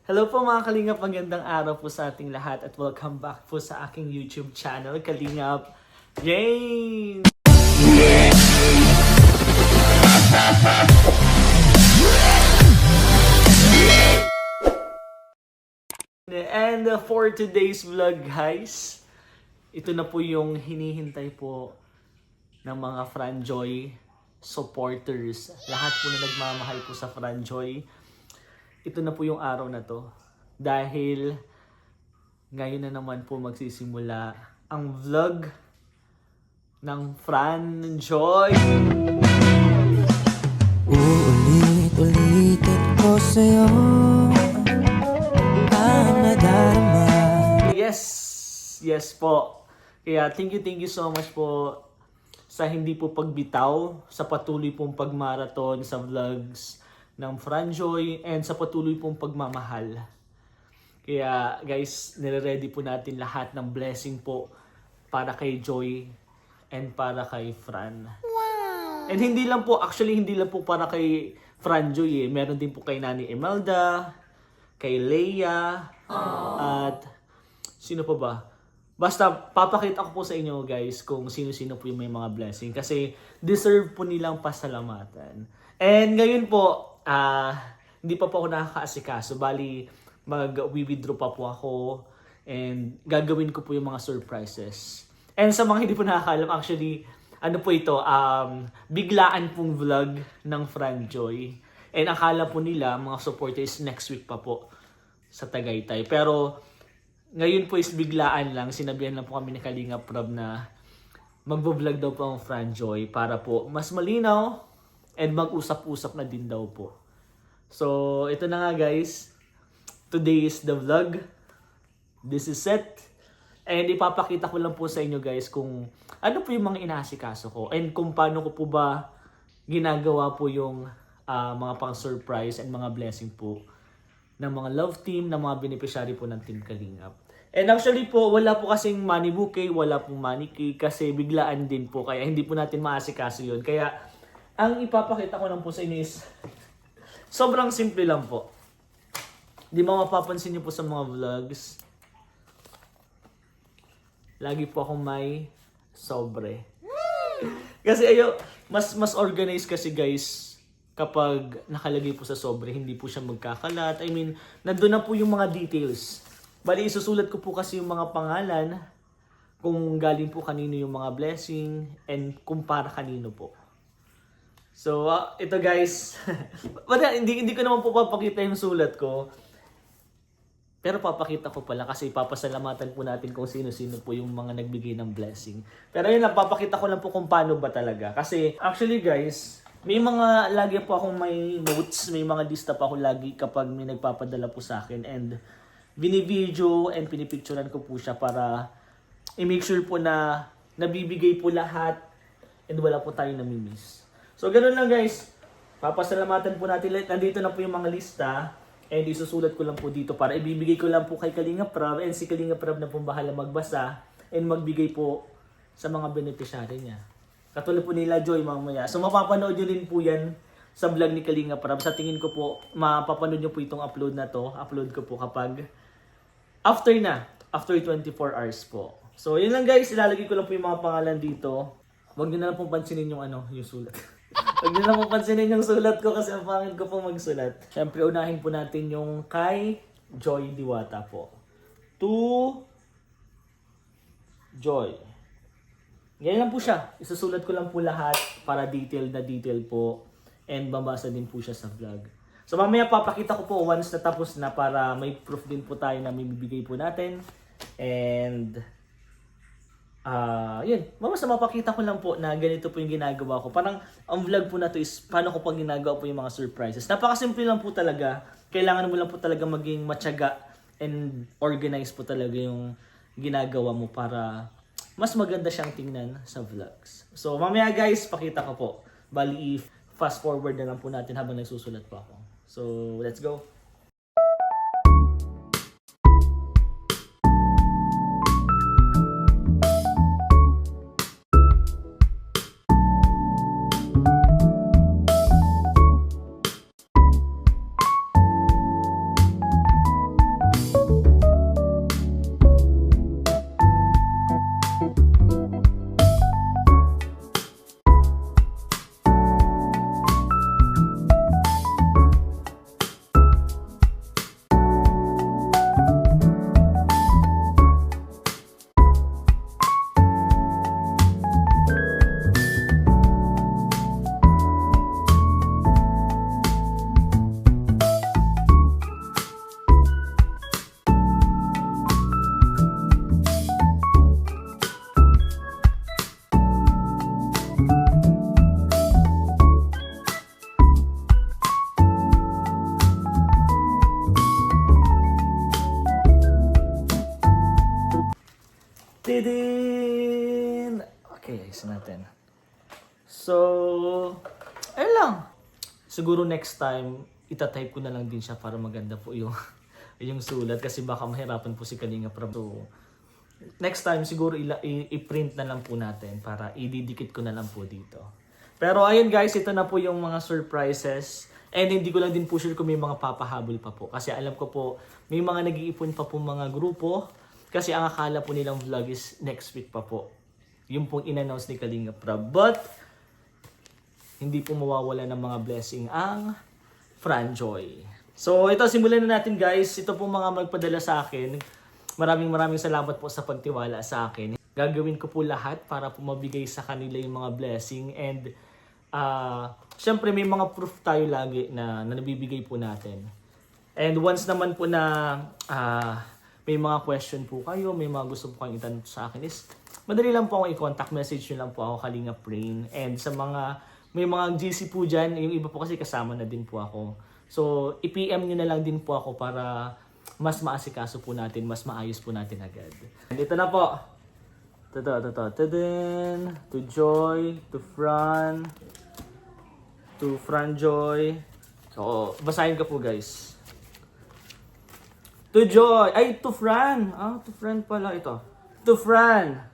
Hello po mga Kalingap, magandang araw po sa ating lahat at welcome back po sa aking YouTube channel, Kalingap James! And for today's vlog guys, ito na po yung hinihintay po ng mga Franjoy supporters. Lahat po na nagmamahal po sa Franjoy. Ito na po yung araw na to. Dahil ngayon na naman po magsisimula ang vlog ng Franjoy. Uulit-ulitin ko sa'yo ang nadarama. Yes po. Kaya thank you so much po sa hindi po pagbitaw, sa patuloy pong pagmarathon sa vlogs ng Franjoy and sa patuloy pong pagmamahal. Kaya guys, nire-ready po natin lahat ng blessing po para kay Joy and para kay Fran. Wow! And hindi lang po para kay Franjoy eh. Meron din po kay Nani Imelda, kay Leia, at sino pa ba? Basta papakita ko po sa inyo guys kung sino-sino po yung may mga blessing kasi deserve po nilang pasalamatan. And ngayon po, hindi pa po ako nakakaasikaso. Bali, mag-withdraw pa po ako and gagawin ko po yung mga surprises. And sa mga hindi po nakakaalam, actually, ano po ito, biglaan pong vlog ng Franjoy. And akala po nila, mga supporters, next week pa po sa Tagaytay. Pero, ngayon po is biglaan lang. Sinabihan lang po kami ni Kalingap Rob na magbo-vlog daw po ang Franjoy para po mas malinaw and mag-usap-usap na din daw po. So, ito na nga guys. Today is the vlog. This is it. And ipapakita ko lang po sa inyo guys kung ano po yung mga inaasikaso ko. And kung paano ko po ba ginagawa po yung mga pang-surprise and mga blessing po ng mga love team, ng mga beneficiary po ng Team Kalingap. And actually po, wala po kasing money bouquet, wala pong money cake kasi biglaan din po. Kaya hindi po natin maasikaso yun. Kaya ang ipapakita ko lang po sa inyo is sobrang simple lang po. Di ba mapapansin niyo po sa mga vlogs? Lagi po akong may sobre. Kasi mas organized kasi guys kapag nakalagay po sa sobre, hindi po siya magkakalat. I mean, nandun na po yung mga details. Bali, isusulat ko po kasi yung mga pangalan kung galing po kanino yung mga blessing and kung para kanino po. So, ito guys, hindi ko naman po papakita yung sulat ko. Pero papakita ko pala kasi papasalamatan po natin kung sino-sino po yung mga nagbigay ng blessing. Pero yun lang, papakita ko lang po kung paano ba talaga. Kasi actually guys, may mga lagi po akong may notes, may mga lista pa ako lagi kapag may nagpapadala po sa akin. And bini-video and pinipicturean ko po siya para i-make sure po na nabibigay po lahat and wala po tayong namimiss. So, ganun lang guys. Papasalamatan po natin. Nandito na po yung mga lista. And isusulat ko lang po dito para ibibigay ko lang po kay Kalingap Rob. And si Kalingap Rob na po bahala magbasa and magbigay po sa mga beneficiary niya. Katulad po nila Joy mamaya. So, mapapanood nyo din po yan sa vlog ni Kalingap Rob. Sa tingin ko po, mapapanood nyo po itong upload na to. Upload ko po kapag after 24 hours po. So, yun lang guys. Ilalagay ko lang po yung mga pangalan dito. Huwag nyo na lang pong pansinin yung yung sulat. Huwag nyo na lang pong pansinin yung sulat ko kasi ang pangit ko pong magsulat. Siyempre, unahin po natin yung kay Joy Diwata po. To Joy. Ganyan lang po siya. Isusulat ko lang po lahat para detail po. And babasa din po siya sa vlog. So mamaya papakita ko po once na tapos na para may proof din po tayo na bibigay po natin. And yun, mamasa mapakita ko lang po na ganito po yung ginagawa ko. Parang ang vlog po na to is paano ko pag ginagawa po yung mga surprises. Napakasimple lang po talaga. Kailangan mo lang po talaga maging matyaga and organized po talaga yung ginagawa mo para mas maganda siyang tingnan sa vlogs. So mamaya guys, pakita ko po. Bali, fast forward na lang po natin habang nagsusulat pa ako. So let's go. Tidin! Okay, ayos natin. So, ayun lang. Siguro next time, itatype ko na lang din siya para maganda po yung, yung sulat kasi baka mahirapan po si Kalinga Prab. So, next time siguro i-print na lang po natin para ididikit ko na lang po dito. Pero ayun guys, ito na po yung mga surprises. And hindi ko lang din po sure kung may mga papahabol pa po. Kasi alam ko po, may mga nag-iipon pa po mga grupo. Kasi ang akala po nilang vlog is next week pa po. Yung pong in-announce ni Kalinga Prab. But, hindi po mawawala ng mga blessing ang Franjoy. So, ito, simulan na natin guys. Ito po mga magpadala sa akin. Maraming salamat po sa pagtiwala sa akin. Gagawin ko po lahat para po mabigay sa kanila yung mga blessing. And, syempre may mga proof tayo lagi na nabibigay po natin. And once naman po na may mga question po kayo, may mga gusto po kayong itanong sa akin is, madali lang po akong i-contact message nyo lang po ako, Kalinga Brain. And sa mga, may mga GC po dyan, yung iba po kasi kasama na din po ako. So, i-PM nyo na lang din po ako para mas maasikaso po natin, mas maayos po natin agad. And ito na po. Tadin, to Joy, to Fran, to Franjoy. So, basahin ko po guys. To Joy, ay to Fran. To Fran pala ito. To Fran.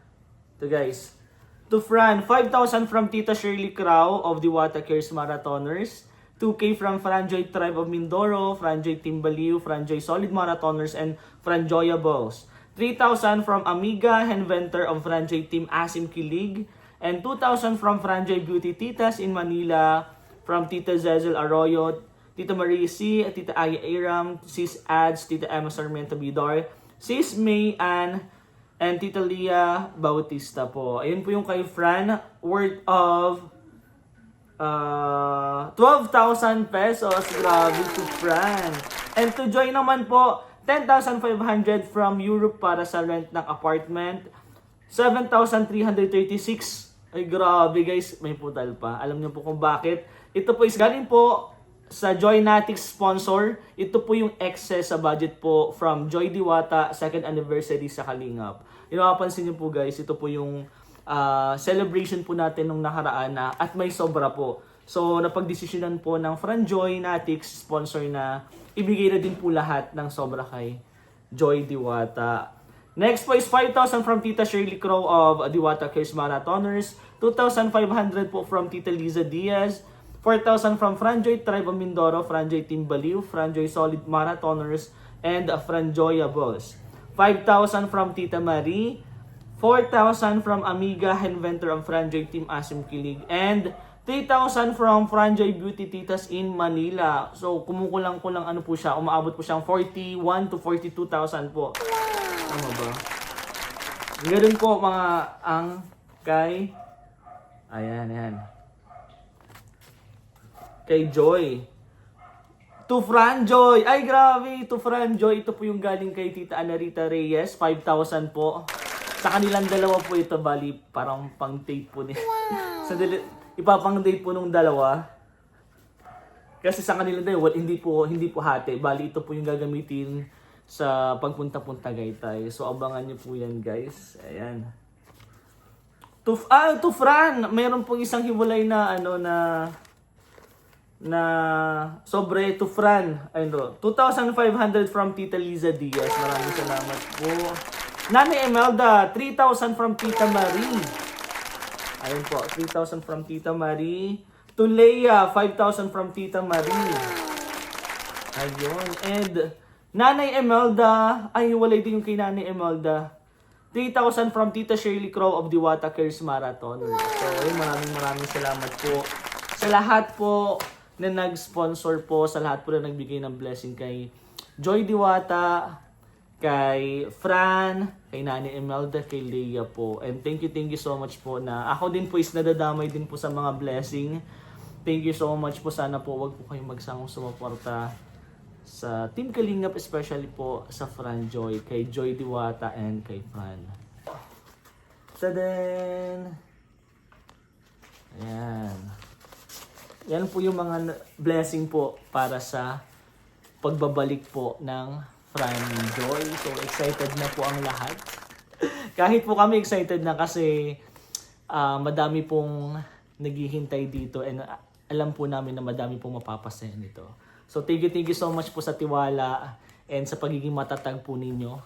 To guys. To Fran, 5,000 from Tita Shirley Crow of the Diwata Cares Marathoners. 2K from Franjoy Tribe of Mindoro, Franjoy Team Baliw, Franjoy Solid Marathoners, and Franjoyables. 3,000 from Amiga Henventer of Franjoy Team Asim Kilig. And 2,000 from Franjoy Beauty Titas in Manila, from Tita Zezel Arroyo, Tita Marie C, Tita Aya Aram, Sis Ads, Tita Emma Sarmiento Bidor, Sis May Ann, and Tita Leah Bautista po. Ayun po yung kay Fran, worth of 12,000 pesos. Grabe to Fran. And to Joy naman po, 10,500 from Europe para sa rent ng apartment. 7,336. Ay grabe guys, may putal pa. Alam niyo po kung bakit. Ito po is galing po sa Joynatics sponsor. Ito po yung excess sa budget po from Joy Diwata 2nd anniversary sa Kalingap. Yung mapapansin niyo po guys, ito po yung celebration po natin nung nakaraan na at may sobra po. So napagdesisyonan po ng Franjoy Natics sponsor na ibigay na din po lahat ng sobra kay Joy Diwata. Next po is 5,000 from Tita Shirley Crow of Diwata Cares Marathoners, 2,500 po from Tita Liza Diaz, 4,000 from Franjoy Tribe of Mindoro, Franjoy Team Baliw, Franjoy Solid Marathoners, and Franjoyables. 5,000 from Tita Marie, 4,000 from Amiga Henventer of Franjoy Team Asim Kilig, and 3,000 from Franjoy Beauty Titas in Manila. So, kumukulang-kulang ano po siya, umaabot po siyang 41 to 42,000 po. Tama ba? Ganun po mga ang kay, ayan. Kay Joy. To Franjoy. Ay, grabe. To Franjoy. Ito po yung galing kay Tita Anarita Reyes. 5,000 po. Sa kanilang dalawa po ito, bali, parang pang-date po niya. Ipapang-date po nung dalawa. Kasi sa kanilang dalawa, hindi po hati. Bali, ito po yung gagamitin sa pagpunta-punta Tagaytay. So, abangan niyo po yan, guys. Ayan. To Fran, mayroon pong isang hiwalay na, sobre to Fran. Ayun, 2,500 from Tita Liza Diaz. Maraming salamat po. Nanay Emelda, 3,000 from Tita Marie. Ayun po, 3,000 from Tita Marie. To Leia, 5,000 from Tita Marie. Ayun. And Nanay Emelda, ay walay din yung kay Nanay Emelda. 3,000 from Tita Shirley Crow of Diwata Cares Marathon. So, ayun, maraming salamat po sa lahat po na nag-sponsor po, sa lahat po na nagbigay ng blessing kay Joy Diwata, kay Fran, kay Nani Emelda, kay Leia po. And thank you so much po na ako din po is nadadamay din po sa mga blessing. Thank you so much po. Sana po wag po kayong magsangong sumuporta sa Team Kalingap, especially po sa Franjoy, kay Joy Diwata and kay Fran. So then, ayan. Yan po yung mga blessing po para sa pagbabalik po ng Franjoy. So excited na po ang lahat. Kahit po kami excited na kasi madami pong naghihintay dito and alam po namin na madami pong mapapasaya nito. So thank you so much po sa tiwala and sa pagiging matatag po ninyo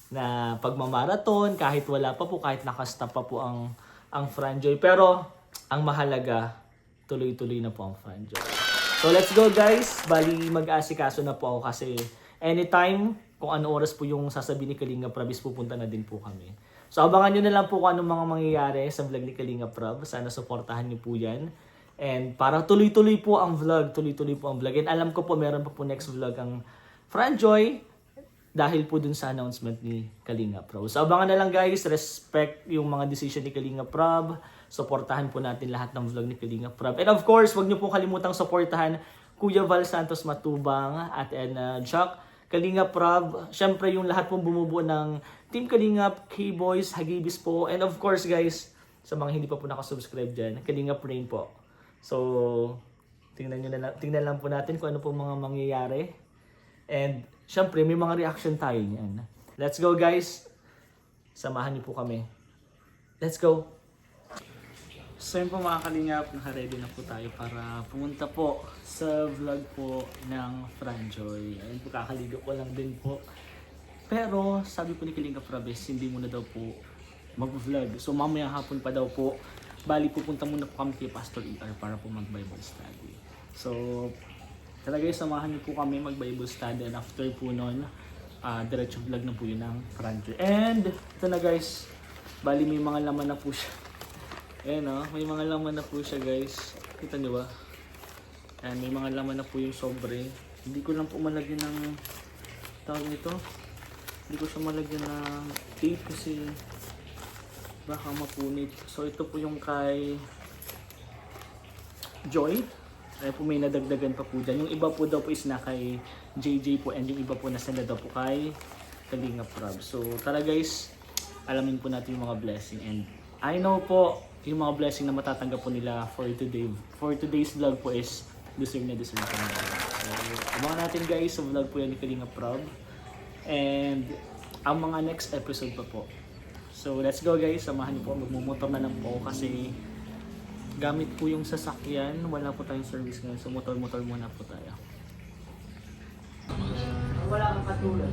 na pagmamarathon kahit wala pa po, kahit nakastop pa po ang Franjoy. Pero ang mahalaga, tuloy-tuloy na po ang Franjoy. So let's go guys. Bali mag-aasikaso na po ako kasi anytime kung ano oras po yung sasabihin ni Kalinga Prab, pupunta na din po kami. So abangan nyo na lang po kung anong mga mangyayari sa vlog ni Kalinga Prab. Sana supportahan nyo po yan. And para tuloy-tuloy po ang vlog, And alam ko po meron pa po next vlog ang Franjoy dahil po dun sa announcement ni Kalinga Prab. So abangan na lang guys, respect yung mga decision ni Kalinga Prab. Supportahan po natin lahat ng vlog ni Kalinga Prab. And of course, wag nyo po kalimutang supportahan Kuya Val Santos Matubang at Jack Kalinga Prab. Syempre yung lahat pong bumubuo ng Team Kalingap, K-Boys, Hagibis po. And of course guys, sa mga hindi pa po nakasubscribe dyan, Kalingap Rain po. So, tingnan lang po natin kung ano po mga mangyayari. And syempre, may mga reaction tayo niyan. Let's go guys. Samahan niyo po kami. Let's go. So yun po mga Kalingap, naka-ready na po tayo para pumunta po sa vlog po ng Franjoy. Ayun po, kakaligo ko lang din po. Pero sabi po ni Kalinga Prabes, hindi muna daw po mag-vlog. So mamaya hapon pa daw po, bali pupunta muna po kami kay Pastor ER para po mag-Bible study. So talaga samahan niyo po kami mag-Bible study and after po nun, diretso vlog na po yun ng Franjoy. And ito na guys, bali may mga laman na po siya. Ayan may mga laman na po siya guys. Kita nyo ba? Ayan, may mga laman na po yung sobre. Hindi ko lang po malagyan ng tawag nito. Hindi ko siya malagyan ng tape kasi baka mapunit. So ito po yung kay Joy. Ayan po may nadagdagan pa po dyan. Yung iba po daw po is na kay JJ po and yung iba po nasa na daw po kay Kalinga Prab. So tara guys, alamin po natin yung mga blessing and I know po yung mga blessing na matatanggap po nila for today's vlog po is deserve na deserve po nila. So, abangan natin guys sa vlog po yan ni Kalinga Prab and ang mga next episode pa po. So let's go guys, samahan niyo po, magmumotor na lang po kasi gamit po yung sasakyan, wala po tayong service ngayon, so motor-motor muna po tayo. Wala kang patuloy.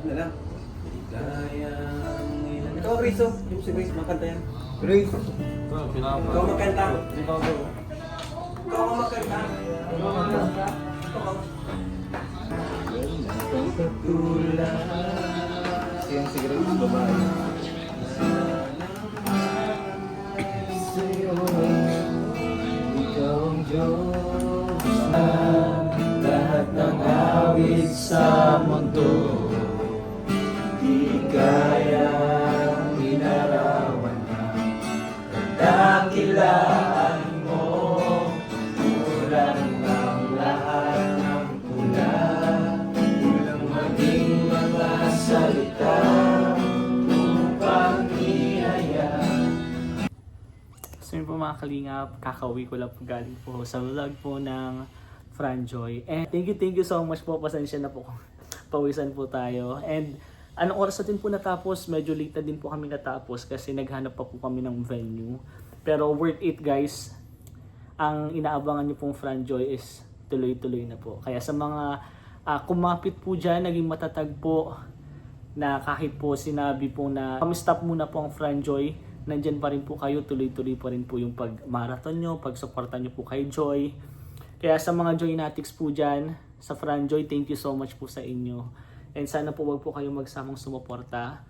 Lang. Ikaw, Rizo. Yung si Grace, makanta yan. Grace. Ikaw makanta. Ikaw makanta. Siyang si Grace, babae. Sa'yo, ikaw ang Diyos na lahat ng awit sa mundo. Kayang inarawan na dakilaan mo, kulang ang lahat ng pula, kulang maging mga salita upang ihaya. So yun po mga Kalingap, kakauwi ko lang po galing po sa vlog po ng Franjoy. And thank you so much po, pasensya na po kung pawisan po tayo. And anong oras natin po natapos? Medyo late na din po kami natapos kasi naghanap pa po kami ng venue. Pero worth it guys. Ang inaabangan niyo pong Franjoy is tuloy-tuloy na po. Kaya sa mga kumapit po dyan, naging matatag po na kahit po sinabi po na stop muna po ang Franjoy, nandyan pa rin po kayo, tuloy-tuloy pa rin po yung pag-marathon nyo, pag-supportan nyo po kay Joy. Kaya sa mga Joynatics po dyan, sa Franjoy, thank you so much po sa inyo. And sana po wag po kayong magsamang sumuporta.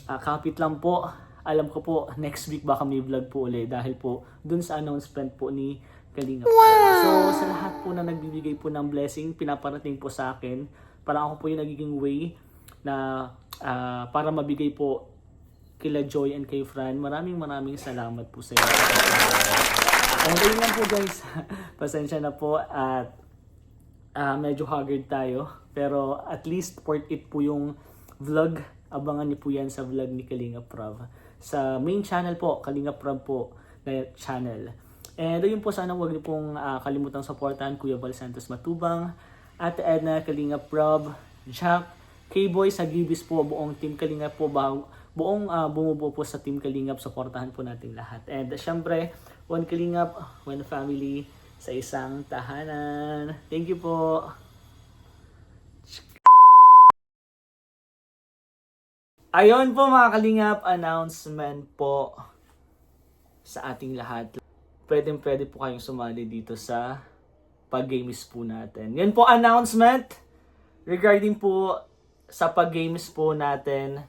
Kapit lang po. Alam ko po, next week baka may vlog po ulit dahil po dun sa announcement po ni Kalinga. Wow! So sa lahat po na nagbibigay po ng blessing, pinaparating po sa akin. Parang ako po yung nagiging way na para mabigay po kila Joy and kay Fran. Maraming salamat po sa inyo. And ayun lang po guys. Pasensya na po at medyo haggard tayo. Pero at least worth it po yung vlog. Abangan niyo po yan sa vlog ni Kalinga Prab. Sa main channel po, Kalinga Prab po na channel. And ayun po, sana huwag niyo pong kalimutang supportahan Kuya Val Santos Matubang, Ate Edna, Kalingap Rob, Jack, K-Boy sa Gibis po, buong Team Kalingap po, buong bumubuo po sa Team Kalingap, supportahan po natin lahat. And syempre, one Kalingap, one family, sa isang tahanan. Thank you po. Ayun po mga Kalingap, announcement po sa ating lahat. Pwede po kayong sumali dito sa pag-games po natin. Yan po announcement regarding po sa pag-games po natin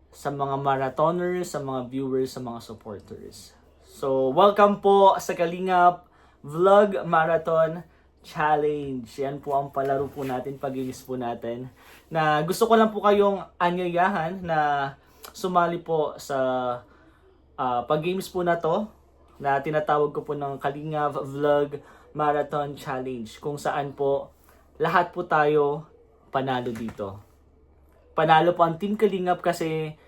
sa mga marathoners, sa mga viewers, sa mga supporters. So, welcome po sa Kalingap Vlog Marathon Challenge. Yan po ang palaro po natin, pag-games po natin. Na gusto ko lang po kayong anyayahan na sumali po sa pag-games po na to, na tinatawag ko po ng Kalingap Vlog Marathon Challenge, kung saan po lahat po tayo panalo dito. Panalo po ang Team Kalingap kasi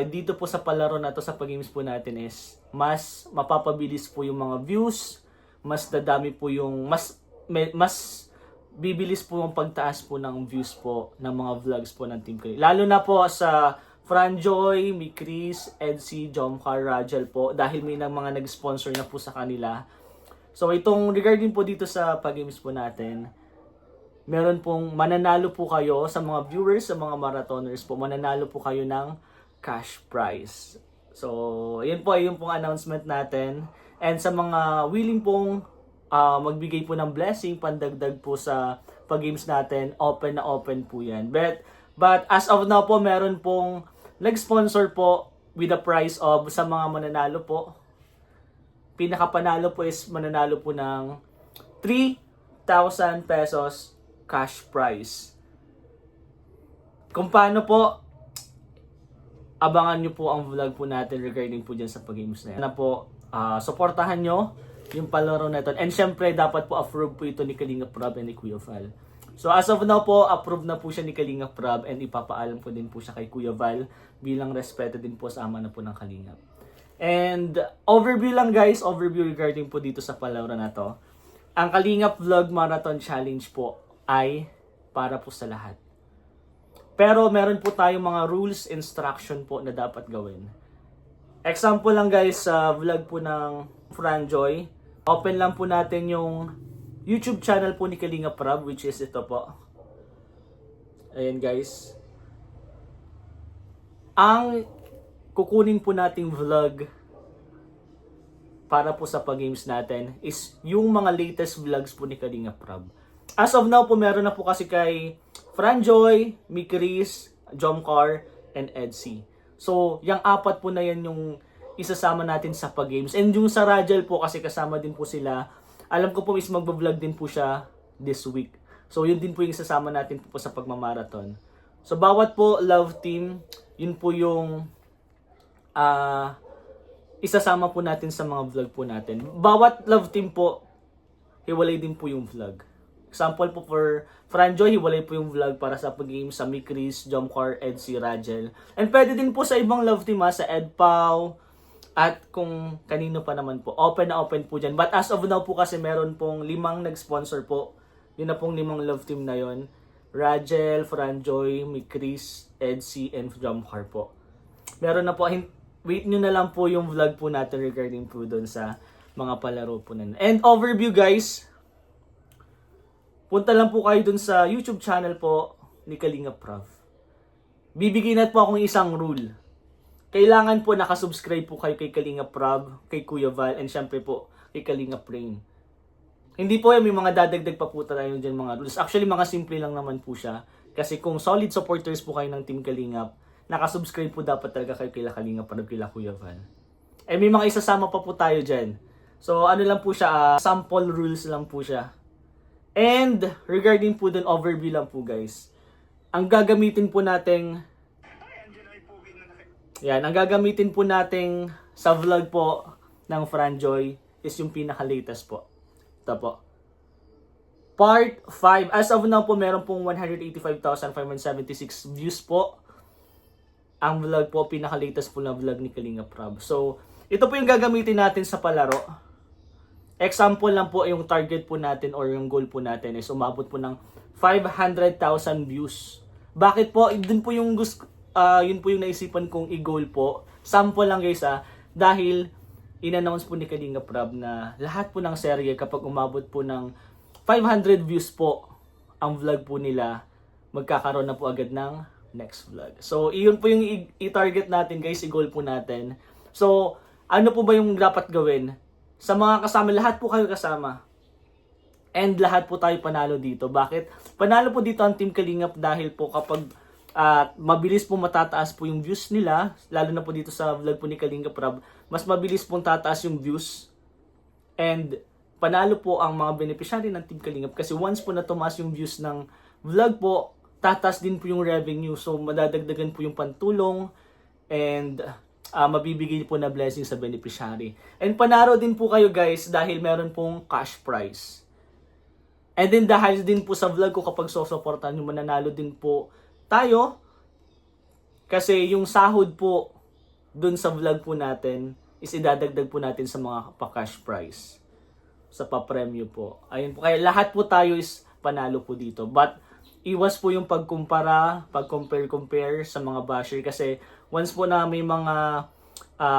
dito po sa palaro na to, sa pag-games po natin, is mas mapapabilis po yung mga views, mas dadami po yung mas bibilis po yung pagtaas po ng views po ng mga vlogs po ng Team Kalingap. Lalo na po sa Franjoy, Mi Chris, Edsy, Jomcar, Rajel po, dahil may mga nag-sponsor na po sa kanila. So itong regarding po dito sa pag-games po natin, meron pong mananalo po kayo sa mga viewers, sa mga marathoners po, mananalo po kayo ng cash prize. So yun pong announcement natin. And sa mga willing pong magbigay po ng blessing, pandagdag po sa pag-games natin, open na open po yan. But as of now po, meron pong nag-sponsor po with the price of, sa mga mananalo po, pinakapanalo po is mananalo po ng 3,000 pesos cash prize. Kung paano po, abangan nyo po ang vlog po natin regarding po dyan sa pag-games na yan. Na po, supportahan nyo yung palaro na ito. And syempre, dapat po approve po ito ni Kalingap Rob and ni Kuya Val. So as of now po, approve na po siya ni Kalingap Rob, and ipapaalam ko din po siya kay Kuya Val bilang respeto din po sa ama na po ng Kalingap. And overview lang guys, overview regarding po dito sa palaro na to. Ang Kalingap Vlog Marathon Challenge po ay para po sa lahat. Pero meron po tayong mga rules, instruction po na dapat gawin. Example lang guys, sa vlog po ng Franjoy, open lang po natin yung YouTube channel po ni Kalingap Rob, which is ito po. Ayan guys. Ang kukunin po nating vlog para po sa pag-games natin is yung mga latest vlogs po ni Kalingap Rob. As of now po, meron na po kasi kay Franjoy, Mi Chris, Jomcar, and Edsy. So, yung apat po na yan yung isasama natin sa pag-games. And yung sa Rajel po, kasi kasama din po sila. Alam ko po is magbablog din po siya this week. So, yun din po yung isasama natin po sa pagmamarathon. So, bawat po love team, yun po yung isasama po natin sa mga vlog po natin. Bawat love team po, hiwalay din po yung vlog. Example po for Franjoy, hiwalay po yung vlog para sa pag-game sa Mi Chris, Jomcar, Edsy, Rajel. And pwede din po sa ibang love team sa Edpau, at kung kanino pa naman po. Open na open po dyan. But as of now po kasi meron pong 5 nag-sponsor po. Yun na pong 5 love team na yon. Rajel, Franjoy, Mi Chris, Edsy, and Jomcar po. Meron na po. Wait nyo na lang po yung vlog po natin regarding po doon sa mga palaro po na. And overview guys, punta lang po kayo dun sa YouTube channel po ni Kalingap Rob. Bibigyan natin po akong isang rule. Kailangan po nakasubscribe po kayo kay Kalingap Rob, kay Kuya Val, and syempre po kay Kalingap Rain. Hindi po yan, may mga dadagdag pa po tayo dyan mga rules. Actually, mga simple lang naman po siya. Kasi kung solid supporters po kayo ng Team Kalingap, nakasubscribe po dapat talaga kayo kay Kalingap Rob, kay Kuya Val. Eh may mga isasama pa po tayo dyan. So ano lang po siya, sample rules lang po siya. And regarding po dun, overview lang po guys. Ang gagamitin po nating ang gagamitin po nating sa vlog po ng Franjoy is yung pinaka-latest po. Ito po. Part 5. As of now po, meron pong 185,576 views po. Ang vlog po, pinaka-latest po na vlog ni Kalingap Rob. So, ito po yung gagamitin natin sa palaro. example lang po, yung target po natin or yung goal po natin is umabot po ng 500,000 views. Bakit po? Yun po yung yun po yung naisipan kong i-goal po. Sample lang guys dahil in-announce po ni Kalinga Prab na lahat po ng serye kapag umabot po ng 500 views po ang vlog po nila, magkakaroon na po agad ng next vlog. So, iyon po yung i-target natin guys, i-goal po natin. So, ano po ba yung dapat gawin? Sa mga kasama, lahat po kayo kasama. And lahat po tayo panalo dito. Bakit? Panalo po dito ang Team Kalingap dahil po kapag mabilis po matataas po yung views nila, lalo na po dito sa vlog po ni Kalinga Prab, mas mabilis pong tataas yung views. And panalo po ang mga beneficiary ng Team Kalingap kasi once po na tumaas yung views ng vlog po, tataas din po yung revenue. So madadagdagan po yung pantulong and mabibigay po na blessing sa beneficiary. And panaro din po kayo guys dahil meron pong cash prize. And then dahil din po sa vlog ko kapag susuportahan nyo, mananalo din po tayo. Kasi yung sahod po dun sa vlog po natin is idadagdag po natin sa mga pa-cash prize. Sa pa-premyo po. Ayun po. Kaya lahat po tayo is panalo po dito. But iwas po yung pagkumpara, pag-compare sa mga basher kasi once po na may mga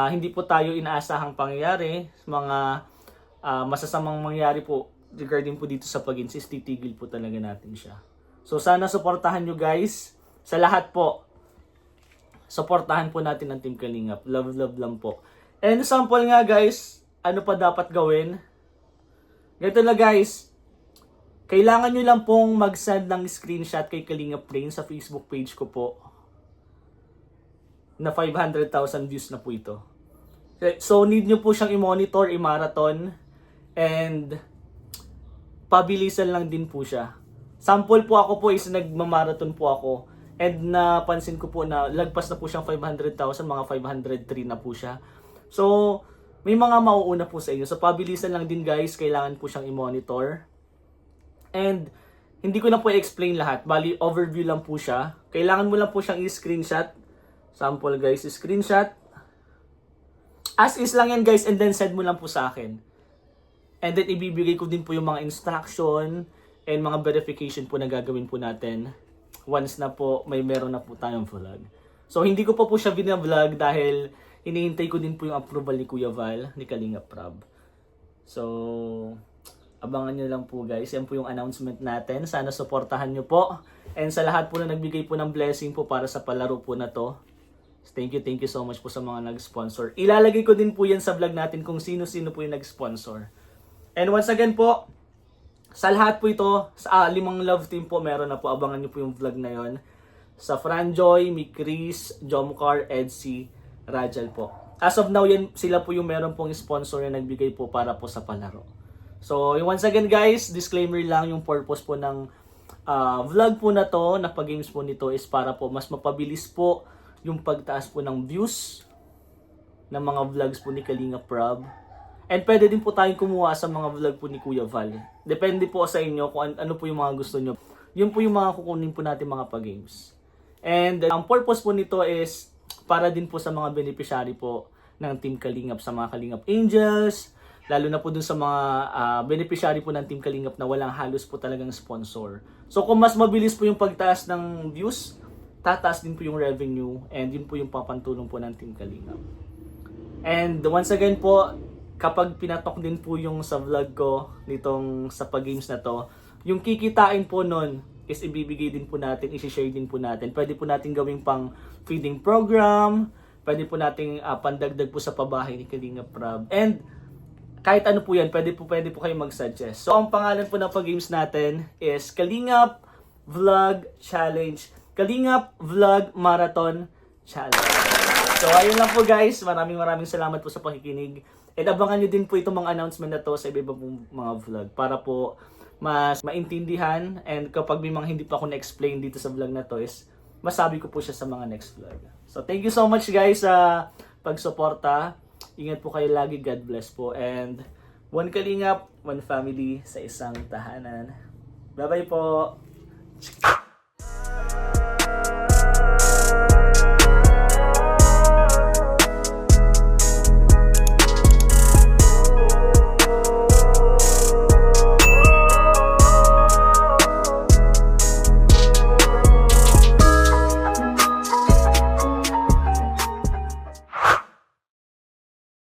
hindi po tayo inaasahang pangyayari, mga masasamang mangyari po regarding po dito sa pag-insist, titigil po talaga natin siya. So sana suportahan nyo guys. Sa lahat po, suportahan po natin ang Team Kalingap. Love, love lang po. And sample nga guys, ano pa dapat gawin? Ganito na guys, kailangan nyo lang pong mag-send ng screenshot kay Kalingap Brain sa Facebook page ko po na 500,000 views na po ito. So need nyo po siyang i-monitor, i-marathon, and pabilisan lang din po siya. Sample po ako po is nagmamarathon po ako and napansin ko po na lagpas na po siyang 500,000, mga 503 na po siya. So may mga mauuna po sa inyo. So pabilisan lang din guys, kailangan po siyang i-monitor. And hindi ko na po i-explain lahat. Bali, overview lang po siya. Kailangan mo lang po siyang i-screenshot. Sample guys, screenshot. As is lang yan guys and then send mo lang po sa akin. And then ibibigay ko din po yung mga instruction and mga verification po na gagawin po natin once na po meron na po tayong vlog. So hindi ko pa po siya vlog dahil hinihintay ko din po yung approval ni Kuya Val, ni Kalinga Prab. So abangan nyo lang po guys. Yan po yung announcement natin. Sana suportahan nyo po. And sa lahat po na nagbigay po ng blessing po para sa palaro po na to. Thank you so much po sa mga nag-sponsor. Ilalagay ko din po yan sa vlog natin kung sino-sino po yung nag-sponsor. And once again po, sa lahat po ito, sa 5 love team po, meron na po. Abangan nyo po yung vlog na yon. Sa Franjoy, Mikris, Jomcar, Edsy, Rajal po. As of now, yan, sila po yung meron pong sponsor na nagbigay po para po sa palaro. So, once again guys, disclaimer lang, yung purpose po ng vlog po na to, na pag-games po nito is para po mas mapabilis po yung pagtaas po ng views ng mga vlogs po ni Kalinga Prab. And pwede din po tayong kumuha sa mga vlog po ni Kuya Val. Depende po sa inyo kung ano po yung mga gusto nyo. Yun po yung mga kukunin po natin mga pag-games. And ang purpose po nito is para din po sa mga beneficiary po ng Team Kalingap, sa mga Kalingap Angels, lalo na po dun sa mga beneficiary po ng Team Kalingap na walang halos po talagang sponsor. So kung mas mabilis po yung pagtaas ng views, tataas din po yung revenue and yun po yung papantulong po ng Team Kalingap. And once again po, kapag pinatok din po yung sa vlog ko nitong sa pag-games na to, yung kikitain po nun is ibibigay din po natin, isi-share din po natin. Pwede po natin gawing pang feeding program, pwede po nating pandagdag po sa pabahay ni Kalinga Prab. And kahit ano po yan, pwede po kayo mag-suggest. So ang pangalan po ng pag-games natin is Kalingap Vlog Challenge. Kalingap Vlog Marathon Challenge. So ayun lang po guys, maraming salamat po sa pakikinig. And abangan nyo din po itong mga announcement na to sa iba pong mga vlog para po mas maintindihan, and kapag may mga hindi pa ako na-explain dito sa vlog na to is masabi ko po siya sa mga next vlog. So thank you so much guys sa pagsuporta. Ingat po kayo lagi, God bless po, and one Kalingap, one family sa isang tahanan. Bye bye po.